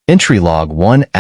Entry Log 1 ***.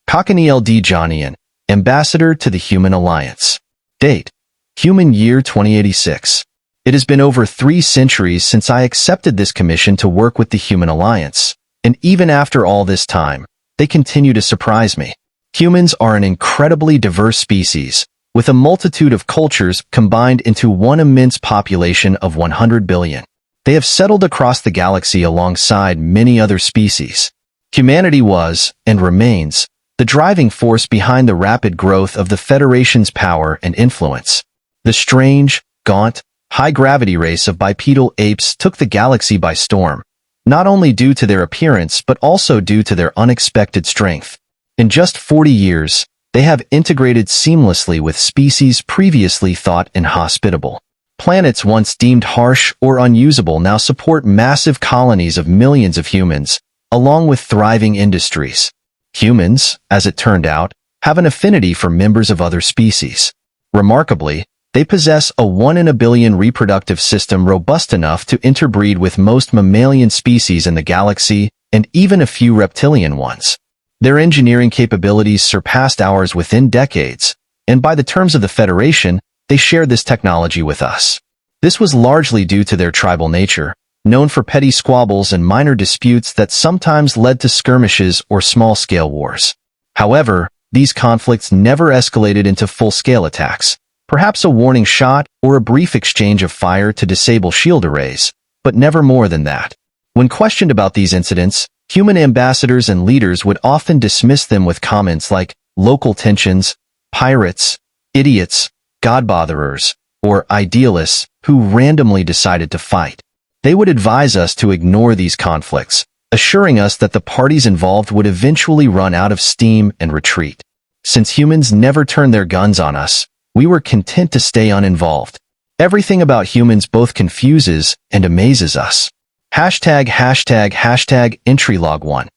Kakaniel D. Johnian, Ambassador to the Human Alliance. Date: Human Year 2086. It has been over 3 centuries since I accepted this commission to work with the Human Alliance, and even after all this time, they continue to surprise me. Humans are an incredibly diverse species, with a multitude of cultures combined into one immense population of 100 billion. They have settled across the galaxy alongside many other species. Humanity was, and remains, the driving force behind the rapid growth of the Federation's power and influence. The strange, gaunt, high-gravity race of bipedal apes took the galaxy by storm, not only due to their appearance but also due to their unexpected strength. In just 40 years, they have integrated seamlessly with species previously thought inhospitable. Planets once deemed harsh or unusable now support massive colonies of millions of humans, along with thriving industries. Humans, as it turned out, have an affinity for members of other species. Remarkably, they possess a 1 in a billion reproductive system robust enough to interbreed with most mammalian species in the galaxy and even a few reptilian ones. Their engineering capabilities surpassed ours within decades, and by the terms of the Federation, they shared this technology with us. This was largely due to their tribal nature, known for petty squabbles and minor disputes that sometimes led to skirmishes or small-scale wars. However, these conflicts never escalated into full-scale attacks, perhaps a warning shot or a brief exchange of fire to disable shield arrays, but never more than that. When questioned about these incidents, human ambassadors and leaders would often dismiss them with comments like local tensions, pirates, idiots, godbotherers, or idealists who randomly decided to fight. They would advise us to ignore these conflicts, assuring us that the parties involved would eventually run out of steam and retreat. Since humans never turned their guns on us, we were content to stay uninvolved. Everything about humans both confuses and amazes us. Entry Log 1.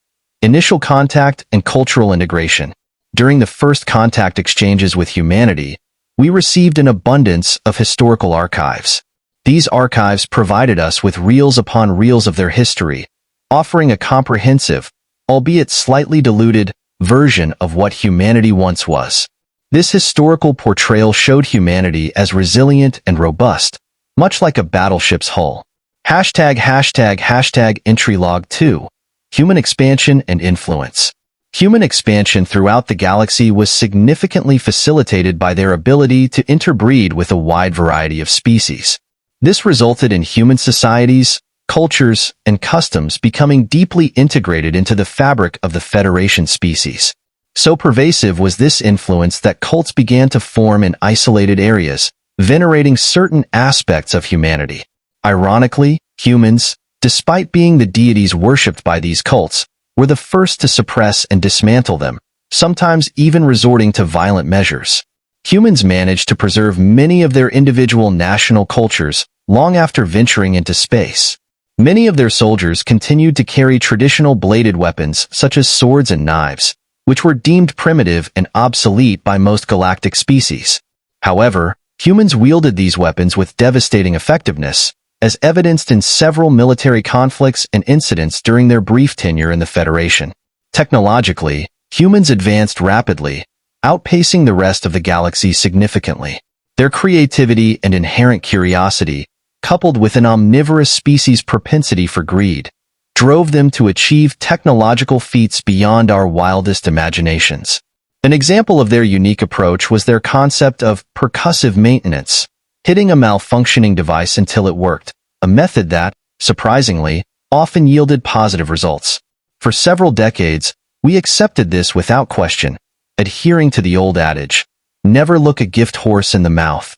Initial contact and cultural integration. During the first contact exchanges with humanity, we received an abundance of historical archives. These archives provided us with reels upon reels of their history, offering a comprehensive, albeit slightly diluted, version of what humanity once was. This historical portrayal showed humanity as resilient and robust, much like a battleship's hull. Entry Log 2. Human expansion and influence. Human expansion throughout the galaxy was significantly facilitated by their ability to interbreed with a wide variety of species. This resulted in human societies, cultures, and customs becoming deeply integrated into the fabric of the Federation species. So pervasive was this influence that cults began to form in isolated areas, venerating certain aspects of humanity. Ironically, humans, despite being the deities worshipped by these cults, were the first to suppress and dismantle them, sometimes even resorting to violent measures. Humans managed to preserve many of their individual national cultures long after venturing into space. Many of their soldiers continued to carry traditional bladed weapons such as swords and knives, which were deemed primitive and obsolete by most galactic species. However, humans wielded these weapons with devastating effectiveness, as evidenced in several military conflicts and incidents during their brief tenure in the Federation. Technologically, humans advanced rapidly, outpacing the rest of the galaxy significantly. Their creativity and inherent curiosity, coupled with an omnivorous species' propensity for greed, drove them to achieve technological feats beyond our wildest imaginations. An example of their unique approach was their concept of percussive maintenance, hitting a malfunctioning device until it worked, a method that, surprisingly, often yielded positive results. For several decades, we accepted this without question, adhering to the old adage, never look a gift horse in the mouth.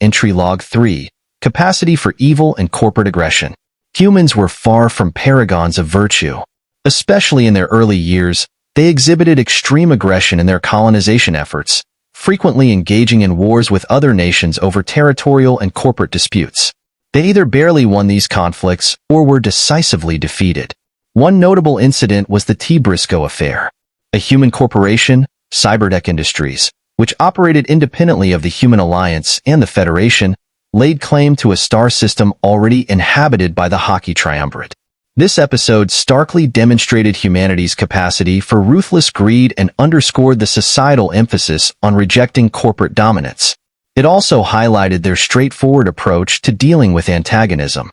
Entry Log 3. Capacity for evil and corporate aggression. Humans were far from paragons of virtue. Especially in their early years, they exhibited extreme aggression in their colonization efforts, frequently engaging in wars with other nations over territorial and corporate disputes. They either barely won these conflicts or were decisively defeated. One notable incident was the T. Briscoe affair. A human corporation, Cyberdeck Industries, which operated independently of the Human Alliance and the Federation, laid claim to a star system already inhabited by the Hockey Triumvirate. This episode starkly demonstrated humanity's capacity for ruthless greed and underscored the societal emphasis on rejecting corporate dominance. It also highlighted their straightforward approach to dealing with antagonism.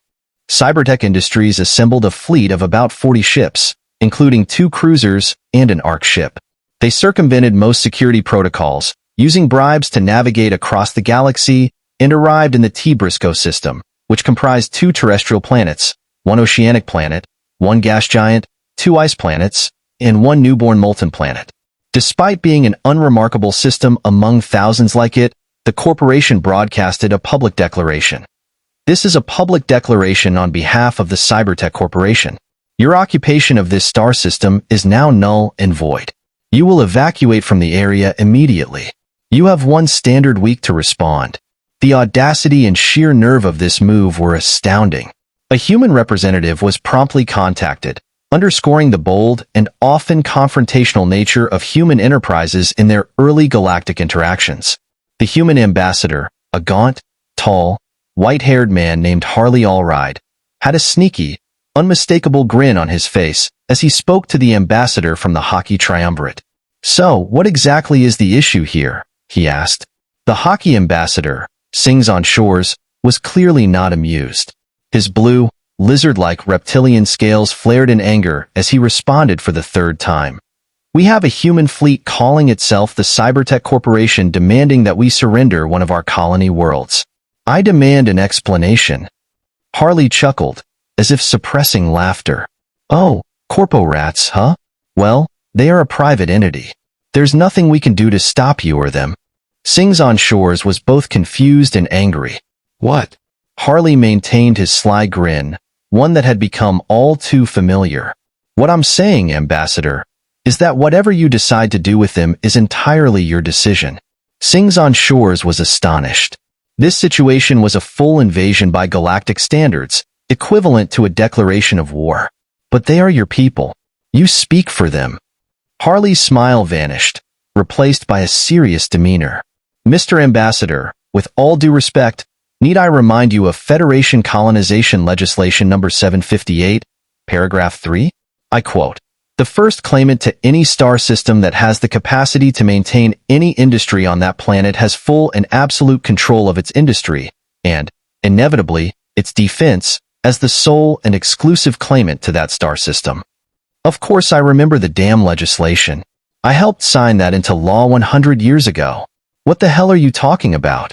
Cybertech Industries assembled a fleet of about 40 ships, including 2 cruisers and an ARC ship. They circumvented most security protocols, using bribes to navigate across the galaxy, and arrived in the T-Briscoe system, which comprised 2 terrestrial planets, 1 oceanic planet, 1 gas giant, 2 ice planets, and 1 newborn molten planet. Despite being an unremarkable system among thousands like it, the corporation broadcasted a public declaration. This is a public declaration on behalf of the Cybertech Corporation. Your occupation of this star system is now null and void. You will evacuate from the area immediately. You have 1 standard week to respond. The audacity and sheer nerve of this move were astounding. A human representative was promptly contacted, underscoring the bold and often confrontational nature of human enterprises in their early galactic interactions. The human ambassador, a gaunt, tall, white-haired man named Harley Allride, had a sneaky, unmistakable grin on his face as he spoke to the ambassador from the hockey triumvirate. "So, what exactly is the issue here?" he asked. The hockey ambassador, Sings on Shores, was clearly not amused. His blue, lizard-like reptilian scales flared in anger as he responded for the 3rd time. "We have a human fleet calling itself the Cybertech Corporation demanding that we surrender one of our colony worlds. I demand an explanation." Harley chuckled, as if suppressing laughter. "Oh, corpo rats, huh? Well, they are a private entity. There's nothing we can do to stop you or them." Sings on Shores was both confused and angry. "What?" Harley maintained his sly grin, one that had become all too familiar. "What I'm saying, Ambassador, is that whatever you decide to do with them is entirely your decision." Sings on Shores was astonished. This situation was a full invasion by galactic standards, equivalent to a declaration of war. "But they are your people. You speak for them." Harley's smile vanished, replaced by a serious demeanor. "Mr. Ambassador, with all due respect, need I remind you of Federation Colonization Legislation Number 758, Paragraph 3? I quote, 'The first claimant to any star system that has the capacity to maintain any industry on that planet has full and absolute control of its industry, and, inevitably, its defense, as the sole and exclusive claimant to that star system.' Of course I remember the damn legislation. I helped sign that into law 100 years ago. What the hell are you talking about?"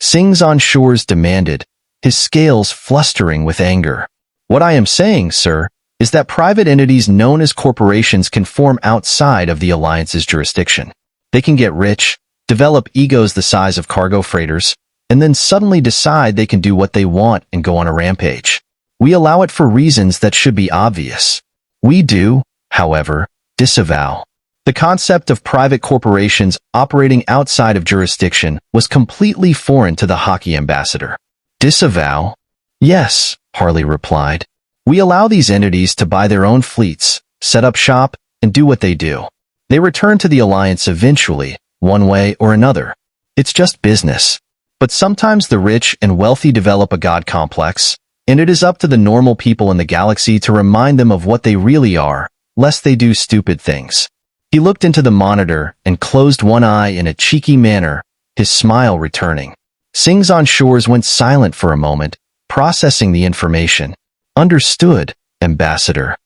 Sings on Shores demanded, his scales flustering with anger. "What I am saying, sir, is that private entities known as corporations can form outside of the Alliance's jurisdiction. They can get rich, develop egos the size of cargo freighters, and then suddenly decide they can do what they want and go on a rampage. We allow it for reasons that should be obvious. We do, however, disavow. The concept of private corporations operating outside of jurisdiction was completely foreign to the hockey ambassador." "Disavow?" "Yes," Harley replied. "We allow these entities to buy their own fleets, set up shop, and do what they do. They return to the Alliance eventually, one way or another. It's just business. But sometimes the rich and wealthy develop a god complex, and it is up to the normal people in the galaxy to remind them of what they really are, lest they do stupid things." He looked into the monitor and closed one eye in a cheeky manner, his smile returning. Sings on Shores went silent for a moment, processing the information. "Understood, Ambassador."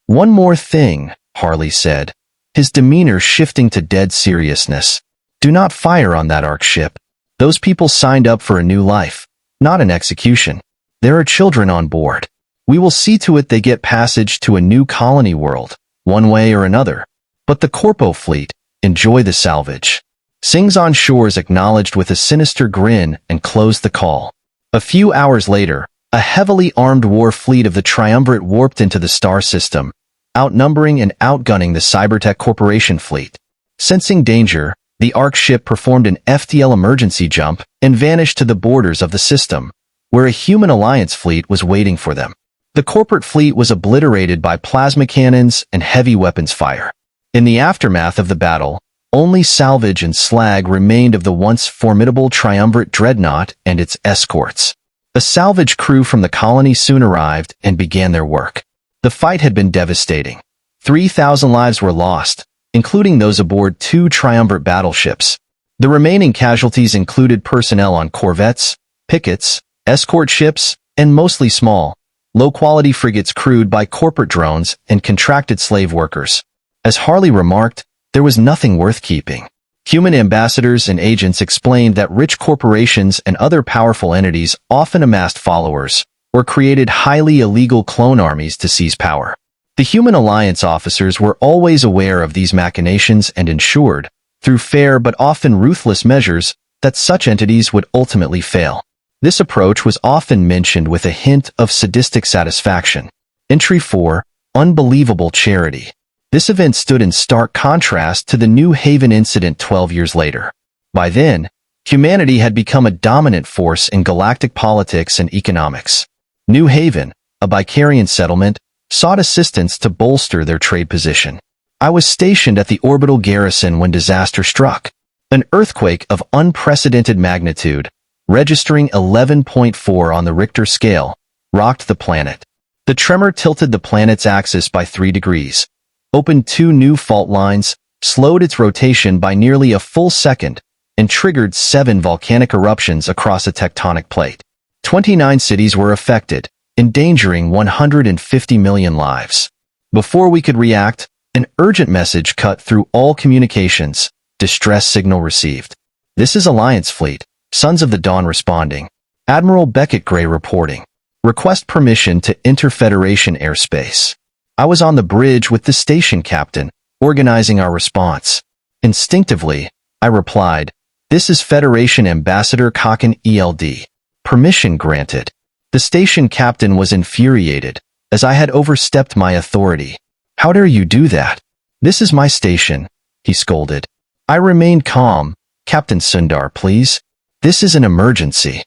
"One more thing," Harley said, his demeanor shifting to dead seriousness. "Do not fire on that ARC ship. Those people signed up for a new life, not an execution. There are children on board. We will see to it they get passage to a new colony world, one way or another. But the Corpo fleet, enjoy the salvage." Sings on Shores acknowledged with a sinister grin and closed the call. A few hours later, a heavily armed war fleet of the Triumvirate warped into the star system, outnumbering and outgunning the Cybertech Corporation fleet. Sensing danger, the ARC ship performed an FTL emergency jump and vanished to the borders of the system, where a human Alliance fleet was waiting for them. The corporate fleet was obliterated by plasma cannons and heavy weapons fire. In the aftermath of the battle, only salvage and slag remained of the once formidable Triumvirate dreadnought and its escorts. A salvage crew from the colony soon arrived and began their work. The fight had been devastating. 3,000 lives were lost, including those aboard 2 triumvirate battleships. The remaining casualties included personnel on corvettes, pickets, escort ships, and mostly small, low-quality frigates crewed by corporate drones and contracted slave workers. As Harley remarked, there was nothing worth keeping. Human ambassadors and agents explained that rich corporations and other powerful entities often amassed followers or created highly illegal clone armies to seize power. The Human Alliance officers were always aware of these machinations and ensured, through fair but often ruthless measures, that such entities would ultimately fail. This approach was often mentioned with a hint of sadistic satisfaction. Entry 4. Unbelievable Charity. This event stood in stark contrast to the New Haven incident 12 years later. By then, humanity had become a dominant force in galactic politics and economics. New Haven, a Bicarian settlement, sought assistance to bolster their trade position. I was stationed at the orbital garrison when disaster struck. An earthquake of unprecedented magnitude, registering 11.4 on the Richter scale, rocked the planet. The tremor tilted the planet's axis by 3 degrees, opened 2 new fault lines, slowed its rotation by nearly a full second, and triggered 7 volcanic eruptions across a tectonic plate. 29 cities were affected, endangering 150 million lives. Before we could react, an urgent message cut through all communications. Distress signal received. This is Alliance Fleet, Sons of the Dawn responding. Admiral Beckett Gray reporting. Request permission to enter Federation airspace. I was on the bridge with the station captain, organizing our response. Instinctively, I replied, "This is Federation Ambassador Cocken ELD. Permission granted." The station captain was infuriated, as I had overstepped my authority. "How dare you do that? This is my station," he scolded. I remained calm. "Captain Sundar, please. This is an emergency."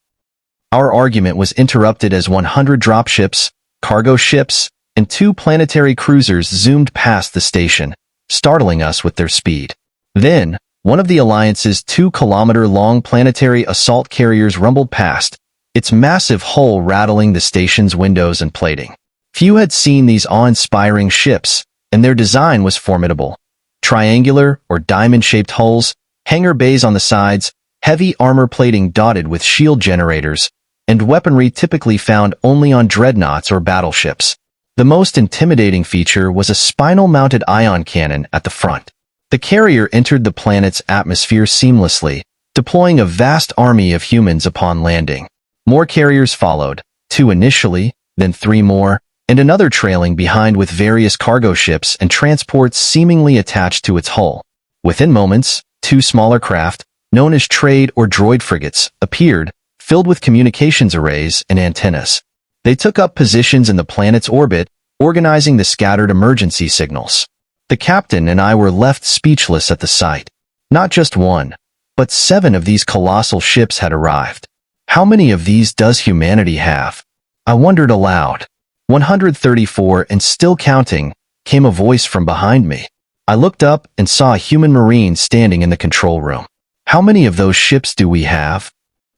Our argument was interrupted as 100 dropships, cargo ships, and 2 planetary cruisers zoomed past the station, startling us with their speed. Then, one of the Alliance's 2-kilometer-long planetary assault carriers rumbled past, its massive hull rattling the station's windows and plating. Few had seen these awe-inspiring ships, and their design was formidable. Triangular or diamond-shaped hulls, hangar bays on the sides, heavy armor plating dotted with shield generators, and weaponry typically found only on dreadnoughts or battleships. The most intimidating feature was a spinal-mounted ion cannon at the front. The carrier entered the planet's atmosphere seamlessly, deploying a vast army of humans upon landing. More carriers followed, 2 initially, then 3 more, and another trailing behind with various cargo ships and transports seemingly attached to its hull. Within moments, 2 smaller craft, known as trade or droid frigates, appeared, filled with communications arrays and antennas. They took up positions in the planet's orbit, organizing the scattered emergency signals. The captain and I were left speechless at the sight. Not just 1, but 7 of these colossal ships had arrived. How many of these does humanity have? I wondered aloud. 134 and still counting, came a voice from behind me. I looked up and saw a human marine standing in the control room. "How many of those ships do we have?"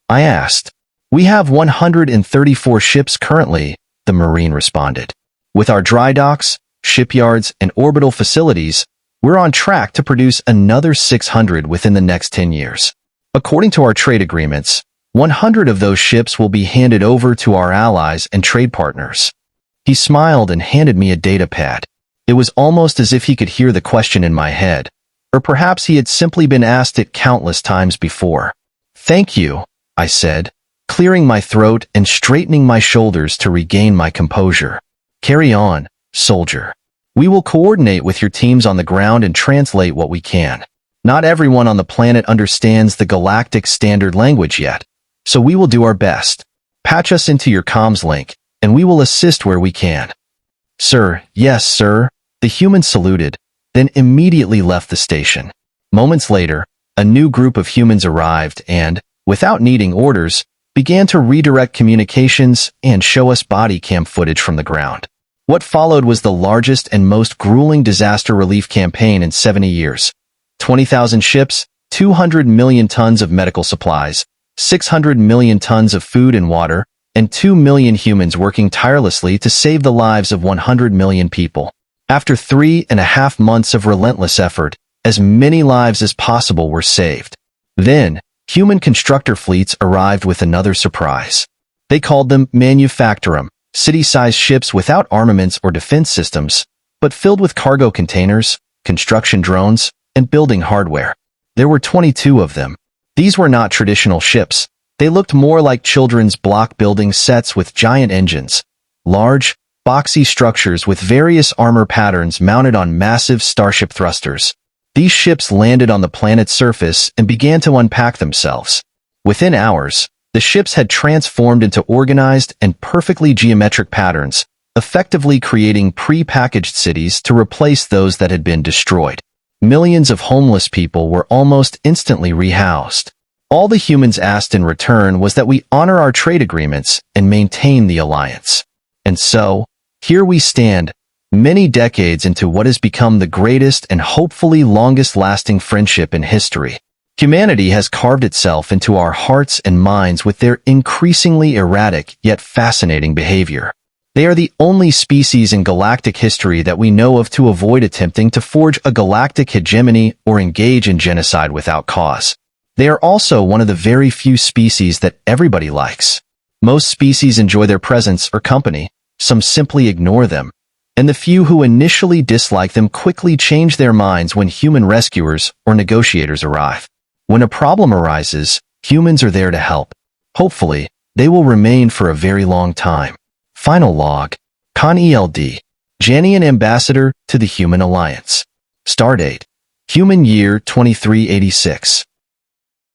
I asked. "We have 134 ships currently," the marine responded. "With our dry docks, shipyards, and orbital facilities, we're on track to produce another 600 within the next 10 years. According to our trade agreements, 100 of those ships will be handed over to our allies and trade partners." He smiled and handed me a data pad. It was almost as if he could hear the question in my head, or perhaps he had simply been asked it countless times before. "Thank you," I said, clearing my throat and straightening my shoulders to regain my composure. "Carry on, soldier. We will coordinate with your teams on the ground and translate what we can. Not everyone on the planet understands the Galactic standard language yet, so we will do our best. Patch us into your comms link, and we will assist where we can." "Sir, yes, sir," the human saluted, then immediately left the station. Moments later, a new group of humans arrived and, without needing orders, began to redirect communications and show us body cam footage from the ground. What followed was the largest and most grueling disaster relief campaign in 70 years. 20,000 ships, 200 million tons of medical supplies, 600 million tons of food and water, and 2 million humans working tirelessly to save the lives of 100 million people. After 3.5 months of relentless effort, as many lives as possible were saved. Then, human constructor fleets arrived with another surprise. They called them Manufactorum, city-sized ships without armaments or defense systems, but filled with cargo containers, construction drones, and building hardware. There were 22 of them. These were not traditional ships. They looked more like children's block-building sets with giant engines. Large, boxy structures with various armor patterns mounted on massive starship thrusters. These ships landed on the planet's surface and began to unpack themselves. Within hours, the ships had transformed into organized and perfectly geometric patterns, effectively creating pre-packaged cities to replace those that had been destroyed. Millions of homeless people were almost instantly rehoused. All the humans asked in return was that we honor our trade agreements and maintain the alliance. And so, here we stand, many decades into what has become the greatest and hopefully longest-lasting friendship in history. Humanity has carved itself into our hearts and minds with their increasingly erratic yet fascinating behavior. They are the only species in galactic history that we know of to avoid attempting to forge a galactic hegemony or engage in genocide without cause. They are also one of the very few species that everybody likes. Most species enjoy their presence or company, some simply ignore them, and the few who initially dislike them quickly change their minds when human rescuers or negotiators arrive. When a problem arises, humans are there to help. Hopefully, they will remain for a very long time. Final log. Con-ELD. Janian Ambassador to the Human Alliance. Stardate. Human Year 2386.